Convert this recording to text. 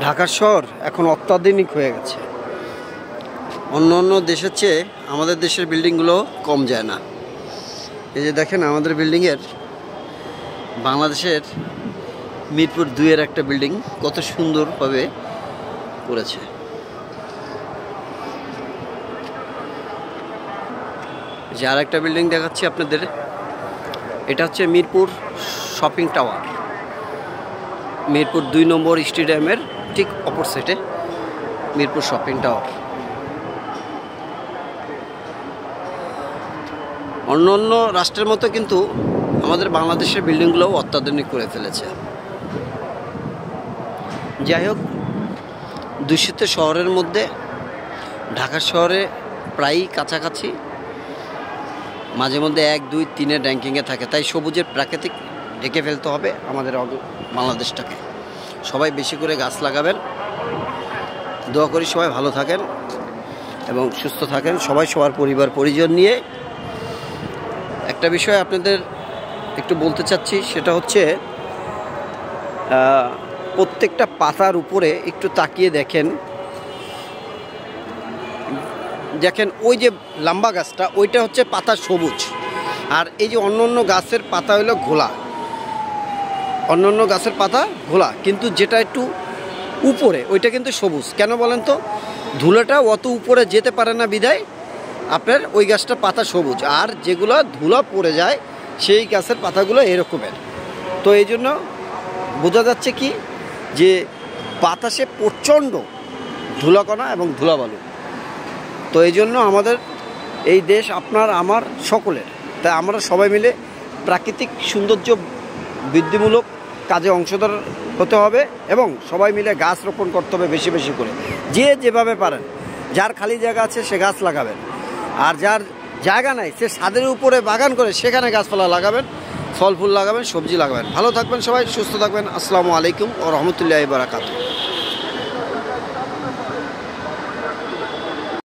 ঢাকার শহর এখন অত্যাধুনিক হয়ে গেছে। অন্য অন্য দেশের চেয়ে আমাদের দেশের বিল্ডিংগুলো কম যায় না। এই যে দেখেন আমাদের বিল্ডিংয়ের, বাংলাদেশের মিরপুর 2-এর একটা বিল্ডিং কত সুন্দরভাবে করেছে। যে আর একটা বিল্ডিং দেখাচ্ছি আপনাদের, এটা হচ্ছে মিরপুর শপিং টাওয়ার। মিরপুর 2 নম্বর স্টেডিয়ামের ঠিক অপোজিটে মিরপুর শপিং টাওয়ার। অন্য অন্য রাষ্ট্রের মতো কিন্তু আমাদের বাংলাদেশের বিল্ডিংগুলোও অত্যাধুনিক করে ফেলেছে। যাই হোক, দূষিত শহরের মধ্যে ঢাকা শহরে প্রায়ই কাছাকাছি, মাঝে মধ্যে 1, 2, 3-এর র্যাঙ্কিংয়ে থাকে। তাই সবুজের প্রাকৃতিক ঢেকে ফেলতে হবে আমাদের বাংলাদেশটাকে। সবাই বেশি করে গাছ লাগাবেন। দোয়া করি সবাই ভালো থাকেন এবং সুস্থ থাকেন, সবাই সবার পরিবার পরিজন নিয়ে। একটা বিষয় আপনাদের একটু বলতে চাচ্ছি, সেটা হচ্ছে প্রত্যেকটা পাতার উপরে একটু তাকিয়ে দেখেন। ওই যে লম্বা গাছটা, ওইটা হচ্ছে পাতা সবুজ, আর এই যে অন্য অন্য গাছের পাতা হলো ঘোলা। অন্য অন্য গাছের পাতা ঘোলা, কিন্তু যেটা একটু উপরে ওইটা কিন্তু সবুজ। কেন বলেন তো? ধুলাটা অত উপরে যেতে পারে না বিধায় আপনার ওই গাছটা পাতা সবুজ, আর যেগুলো ধুলা পড়ে যায় সেই গাছের পাতাগুলো এরকমের। তো এই জন্য বোঝা যাচ্ছে কি যে বাতাসে প্রচণ্ড ধুলাকণা এবং ধুলাবালু। তো এই জন্য আমাদের এই দেশ আপনার আমার সকলের, তাই আমরা সবাই মিলে প্রাকৃতিক সৌন্দর্য বৃদ্ধিমূলক কাজে অংশীদার হতে হবে এবং সবাই মিলে গাছ রোপণ করতে হবে বেশি বেশি করে। যে যেভাবে পারেন, যার খালি জায়গা আছে সে গাছ লাগাবেন, আর যার জায়গা নাই সে ছাদের উপরে বাগান করে সেখানে গাছপালা লাগাবেন, ফল ফুল লাগাবেন, সবজি লাগাবেন। ভালো থাকবেন সবাই, সুস্থ থাকবেন। আসসালামু আলাইকুম ওয়া রাহমাতুল্লাহি ওয়া বারাকাতুহু।